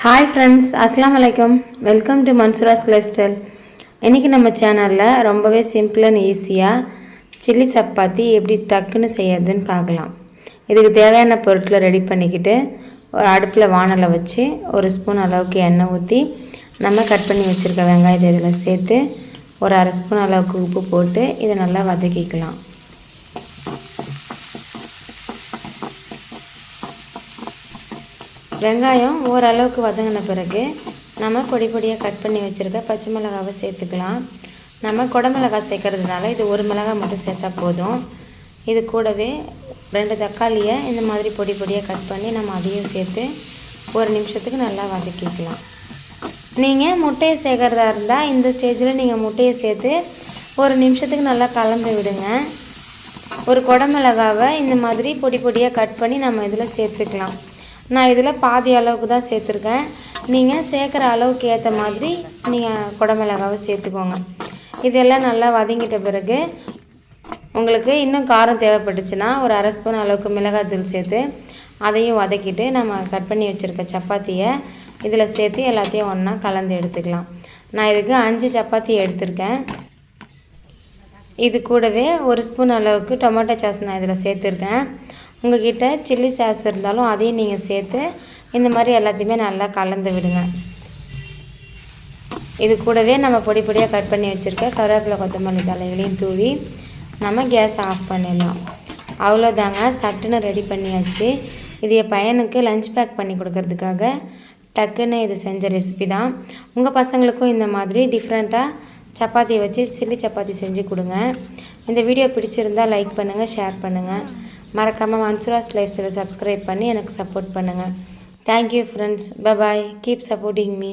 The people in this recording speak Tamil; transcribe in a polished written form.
ஹாய் ஃப்ரெண்ட்ஸ், அஸ்ஸலாமு அலைக்கும். Welcome to Mansoora's life style. இன்றைக்கி நம்ம சேனலில் ரொம்பவே சிம்பிள் அண்ட் ஈஸியாக சில்லி சப்பாத்தி எப்படி டக்குன்னு செய்யறதுன்னு பார்க்கலாம். இதுக்கு தேவையான பொருட்களை ரெடி பண்ணிக்கிட்டு ஒரு அடுப்பில் வானலை வச்சு ஒரு ஸ்பூன் அளவுக்கு எண்ணெய் ஊற்றி நம்ம கட் பண்ணி வச்சுருக்க வெங்காயத்தை இதில் சேர்த்து ஒரு அரை ஸ்பூன் அளவுக்கு உப்பு போட்டு இதை நல்லா வதக்கிக்கலாம். வெங்காயம் ஓரளவுக்கு வதங்கின பிறகு நம்ம பொடி பொடியாக கட் பண்ணி வச்சுருக்க பச்சை மிளகாவை சேர்த்துக்கலாம். நம்ம குடமிளகாய் சேர்க்கறதுனால இது ஒரு மிளகாய் மட்டும் சேர்த்தா போதும். இது கூடவே 2 தக்காளியை இந்த மாதிரி பொடி பொடியாக கட் பண்ணி நம்ம அதையும் சேர்த்து ஒரு நிமிஷத்துக்கு நல்லா வதக்கிக்கலாம். நீங்கள் முட்டையை சேர்க்குறதா இருந்தால் இந்த ஸ்டேஜில் நீங்கள் முட்டையை சேர்த்து ஒரு நிமிஷத்துக்கு நல்லா கலந்து விடுங்க. ஒரு குடமிளகாவை இந்த மாதிரி பொடி பொடியாக கட் பண்ணி நம்ம இதில் சேர்த்துக்கலாம். நான் இதில் பாதி அளவுக்கு தான் சேர்த்துருக்கேன். நீங்கள் சேர்க்குற அளவுக்கு ஏற்ற மாதிரி நீங்கள் குடமிளகாவை சேர்த்துக்கோங்க. இதெல்லாம் நல்லா வதங்கிட்ட பிறகு உங்களுக்கு இன்னும் காரம் தேவைப்பட்டுச்சுன்னா ஒரு அரை ஸ்பூன் அளவுக்கு மிளகாய்த்தூள் சேர்த்து அதையும் வதக்கிட்டு நம்ம கட் பண்ணி வச்சுருக்க சப்பாத்தியை இதில் சேர்த்து எல்லாத்தையும் ஒன்றா கலந்து எடுத்துக்கலாம். நான் இதுக்கு 5 சப்பாத்தி எடுத்திருக்கேன். இது கூடவே ஒரு ஸ்பூன் அளவுக்கு டொமேட்டோ சாஸ் நான் இதில் சேர்த்துருக்கேன். உங்கள்கிட்ட சில்லி சாஸ் இருந்தாலும் அதையும் நீங்கள் சேர்த்து இந்த மாதிரி எல்லாத்தையுமே நல்லா கலந்து விடுங்க. இது கூடவே நம்ம பொடி பொடியாக கட் பண்ணி வச்சுருக்க கருவேப்பிலை கொத்தமல்லி தலைகளையும் தூவி நம்ம கேஸை ஆஃப் பண்ணிடலாம். அவ்வளோதாங்க, சட்டுன்னு ரெடி பண்ணியாச்சு. இது என் பையனுக்கு லஞ்ச் பேக் பண்ணி கொடுக்கறதுக்காக டக்குன்னு இது செஞ்ச ரெசிபி தான். உங்கள் பசங்களுக்கும் இந்த மாதிரி டிஃப்ரெண்ட்டாக சப்பாத்தியை வச்சு சில்லி சப்பாத்தி செஞ்சு கொடுங்க. இந்த வீடியோ பிடிச்சிருந்தால் லைக் பண்ணுங்கள், ஷேர் பண்ணுங்கள். மறக்காமல் மன்சூராஸ் லைஃப் ஸ்டைலை சப்ஸ்கிரைப் பண்ணி எனக்கு சப்போர்ட் பண்ணுங்கள். Thank you friends. Bye bye. Keep supporting me.